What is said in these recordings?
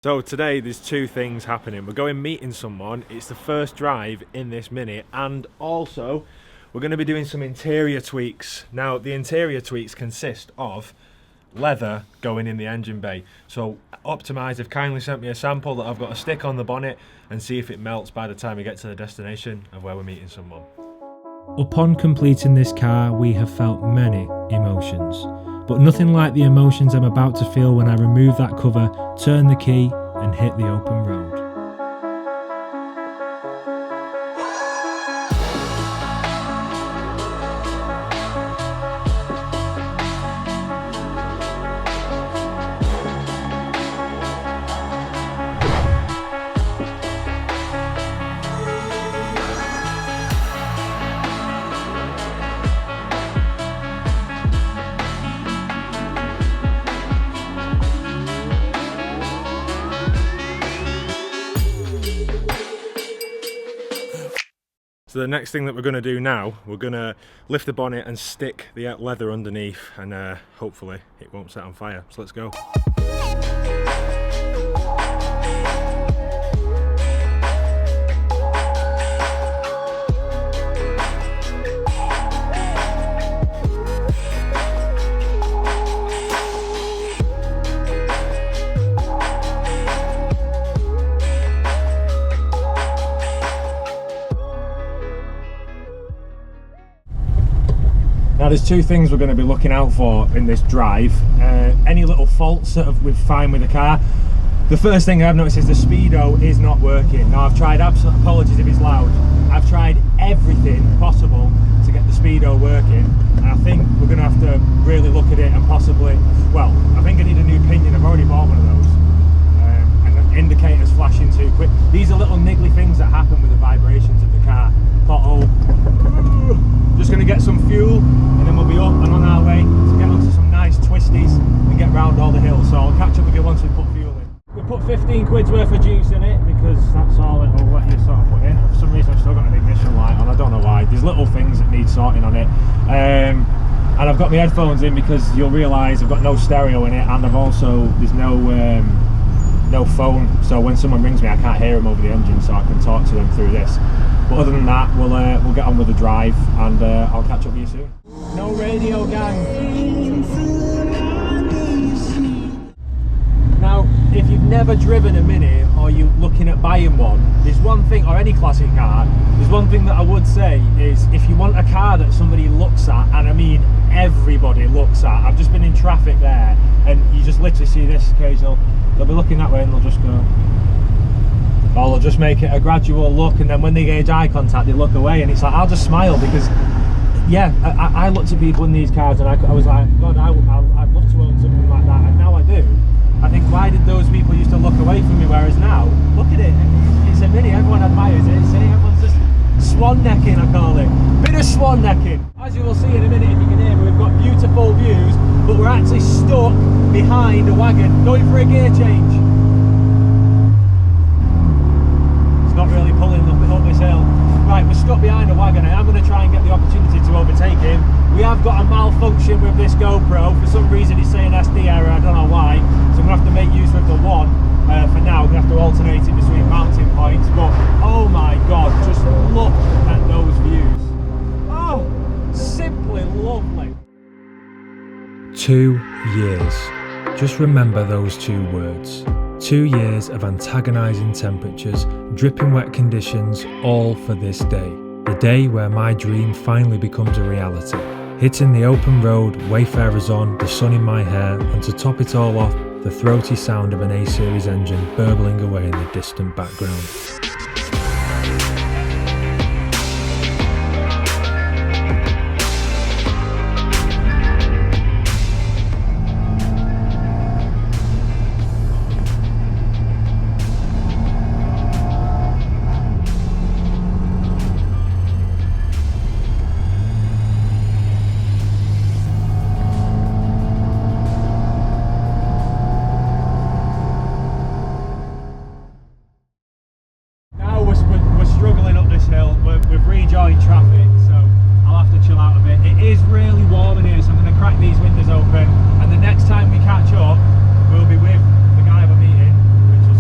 So today there's two things happening. We're going meeting someone, it's the first drive in this Mini, and also we're going to be doing some interior tweaks. Now the interior tweaks consist of leather going in the engine bay. So Optimize have kindly sent me a sample that I've got to stick on the bonnet and see if it melts by the time we get to the destination of where we're meeting someone. Upon completing this car, we have felt many emotions, but nothing like the emotions I'm about to feel when I remove that cover, turn the key and hit the open road. So the next thing that we're going to do now, we're going to lift the bonnet and stick the leather underneath, and hopefully it won't set on fire. So let's go. Now there's two things we're going to be looking out for in this drive. Any little faults that we've found with the car. The first thing I've noticed is the speedo is not working. Now I've tried, absolute apologies if it's loud, I've tried everything possible to get the speedo working, and I think we're going to have to really look at it and possibly, well, I think I need a new pinion. I've already bought one of those, and the indicators flashing too quick. These are little niggly things that happen with the vibrations of the car. Thought, just going to get some fuel and then we'll be up and on our way to get onto some nice twisties and get round all the hills. So I'll catch up with you once we put fuel in. We put 15 quid's worth of juice in it because that's all it will let you sort of put in. For some reason I've still got an ignition light on, I don't know why. There's little things that need sorting on it. And I've got my headphones in because you'll realise I've got no stereo in it, and I've also, there's no phone, so when someone rings me I can't hear them over the engine, so I can talk to them through this. But other than that, we'll get on with the drive, and I'll catch up with you soon. No radio, gang. Now, if you've never driven a Mini or you're looking at buying one, there's one thing, or any classic car, there's one thing that I would say is if you want a car that somebody looks at, and I mean everybody looks at, I've just been in traffic there and you just literally see this occasional, they'll be looking that way and they'll just go, or they'll just make it a gradual look, and then when they gauge eye contact they look away, and it's like, I'll just smile because, yeah, I looked at people in these cars and I was like, God, I'd love to own something like that, and now I do. I think, why did those people used to look away from me, whereas now, look at it, it's a Mini, everyone admires it, see, everyone's just swan necking, I call it. Bit of swan necking. As you will see in a minute if you can hear me, we've got beautiful views, but we're actually stuck behind a wagon, going for a gear change. It's not really pulling up this hill. Right, we're stuck behind a wagon, and I'm going to try and get the opportunity to overtake him. We have got a malfunction with this GoPro. For some reason it's saying SD error, I don't know why. So I'm going to have to make use of the one for now. We're going to have to alternate it between mounting points. But oh my God, just look at those views. Oh, simply lovely. 2 years. Just remember those 2 words. 2 years of antagonising temperatures, dripping wet conditions, all for this day. The day where my dream finally becomes a reality. Hitting the open road, wayfarers on, the sun in my hair, and to top it all off, the throaty sound of an A-series engine burbling away in the distant background. We've rejoined traffic, so I'll have to chill out a bit. It is really warm in here, so I'm going to crack these windows open, and the next time we catch up we'll be with the guy we're meeting, which will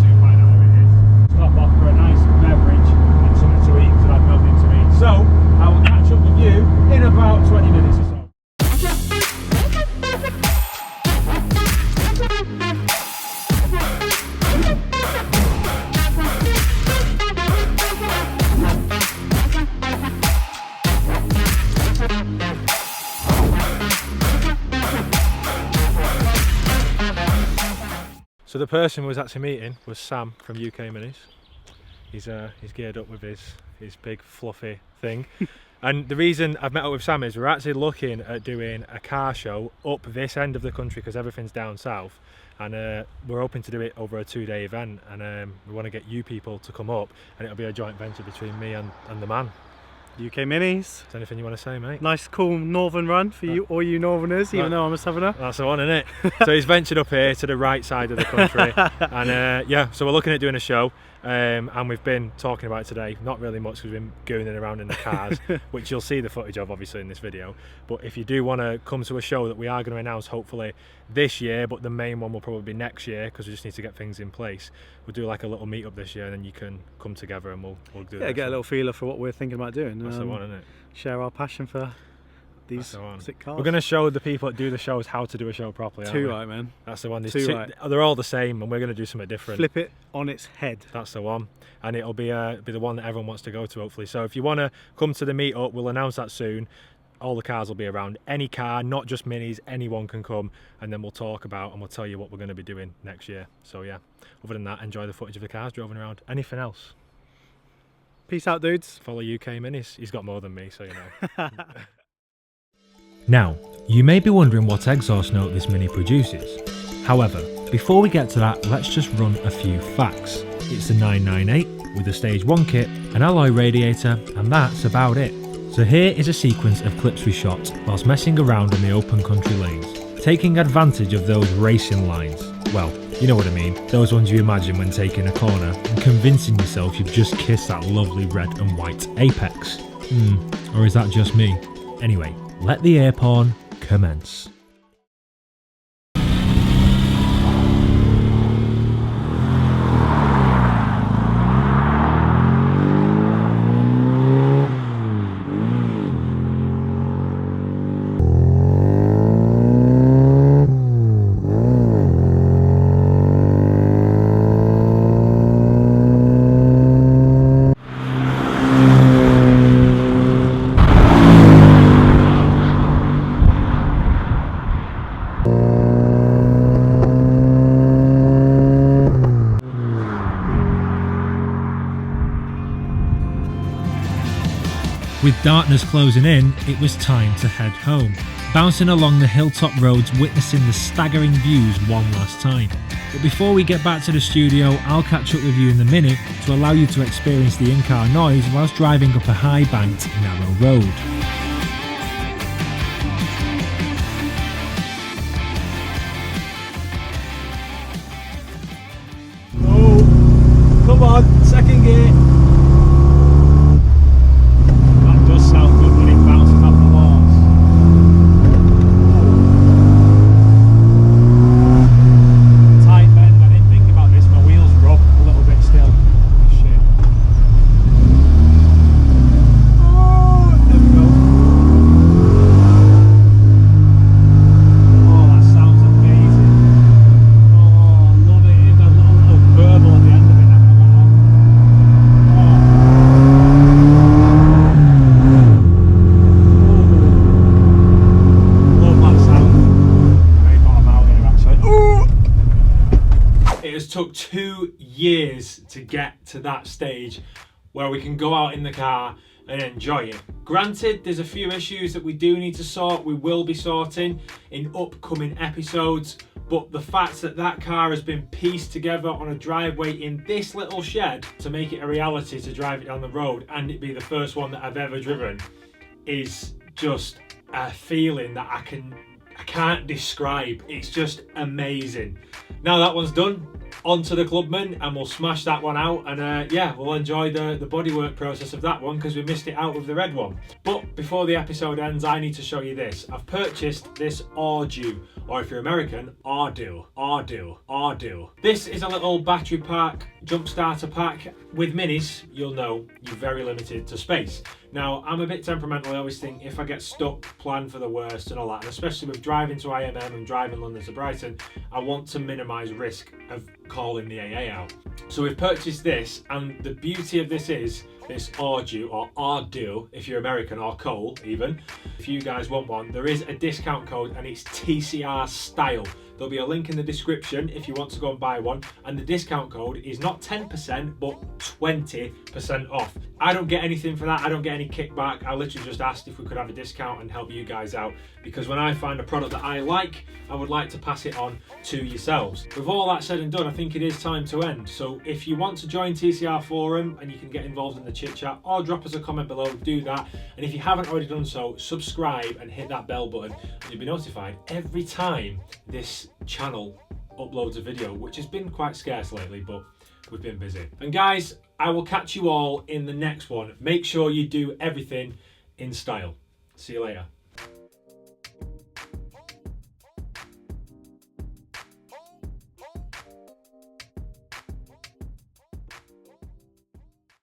the person who was actually meeting was Sam from UK Minis. He's geared up with his big fluffy thing. And the reason I've met up with Sam is we're actually looking at doing a car show up this end of the country because everything's down south, and we're hoping to do it over a 2-day event, and we want to get you people to come up, and it'll be a joint venture between me and the man. UK Minis. Is there anything you want to say, mate? Nice cool northern run for you, all you northerners, even though I'm a southerner. That's the one, isn't it? So he's ventured up here to the right side of the country, and yeah, so we're looking at doing a show, and we've been talking about it today. Not really much because we've been going around in the cars, which you'll see the footage of obviously in this video. But if you do want to come to a show that we are going to announce hopefully this year, but the main one will probably be next year because we just need to get things in place. We'll do like a little meet up this year, and then you can come together and we'll do that. Yeah, get a little feeler for what we're thinking about doing. That's the one, isn't it? Share our passion for these sick cars. We're going to show the people that do the shows how to do a show properly. Too right, man. That's the one. Right. They're all the same, and we're going to do something different. Flip it on its head. That's the one, and it'll be the one that everyone wants to go to, hopefully. So if you want to come to the meetup, we'll announce that soon. All the cars will be around. Any car, not just minis, anyone can come, and then we'll talk about and we'll tell you what we're going to be doing next year. So yeah, other than that, enjoy the footage of the cars driving around. Anything else? Peace out, dudes. Follow UK Minis. He's got more than me, so you know. Now, you may be wondering what exhaust note this Mini produces. However, before we get to that, let's just run a few facts. It's a 998 with a stage 1 kit, an alloy radiator, and that's about it. So here is a sequence of clips we shot whilst messing around in the open country lanes, taking advantage of those racing lines. Well, you know what I mean, those ones you imagine when taking a corner and convincing yourself you've just kissed that lovely red and white apex. Or is that just me? Anyway, let the air porn commence. With darkness closing in, it was time to head home, bouncing along the hilltop roads witnessing the staggering views one last time. But before we get back to the studio, I'll catch up with you in a minute to allow you to experience the in-car noise whilst driving up a high banked, narrow road. Oh, come on, second gear. Took 2 years to get to that stage where we can go out in the car and enjoy it. Granted, there's a few issues that we do need to sort, we will be sorting in upcoming episodes, but the fact that that car has been pieced together on a driveway in this little shed to make it a reality to drive it down the road and it be the first one that I've ever driven is just a feeling that I can't describe. It's just amazing. Now that one's done, onto the Clubman, and we'll smash that one out, and yeah, we'll enjoy the bodywork process of that one because we missed it out with the red one. But before the episode ends, I need to show you this. I've purchased this AUDEW, or if you're American, AUDEW. This is a little battery pack, jump starter pack. With minis, you'll know you're very limited to space. Now, I'm a bit temperamental. I always think if I get stuck, plan for the worst and all that. And especially with driving to IMM and driving London to Brighton, I want to minimise risk of calling the AA out. So we've purchased this, and the beauty of this is this AUDEW, or AUDEW if you're American, or Cole even. If you guys want one, there is a discount code and it's TCR style. There'll be a link in the description if you want to go and buy one, and the discount code is not 10% but 20% off. I don't get anything for that, I don't get any kickback. I literally just asked if we could have a discount and help you guys out, because when I find a product that I like, I would like to pass it on to yourselves. With all that said and done, I think it is time to end. So if you want to join TCR Forum and you can get involved in the chit chat, or drop us a comment below, do that. And if you haven't already done so, subscribe and hit that bell button, and you'll be notified every time this channel uploads a video, which has been quite scarce lately, but we've been busy. And guys, I will catch you all in the next one. Make sure you do everything in style. See you later.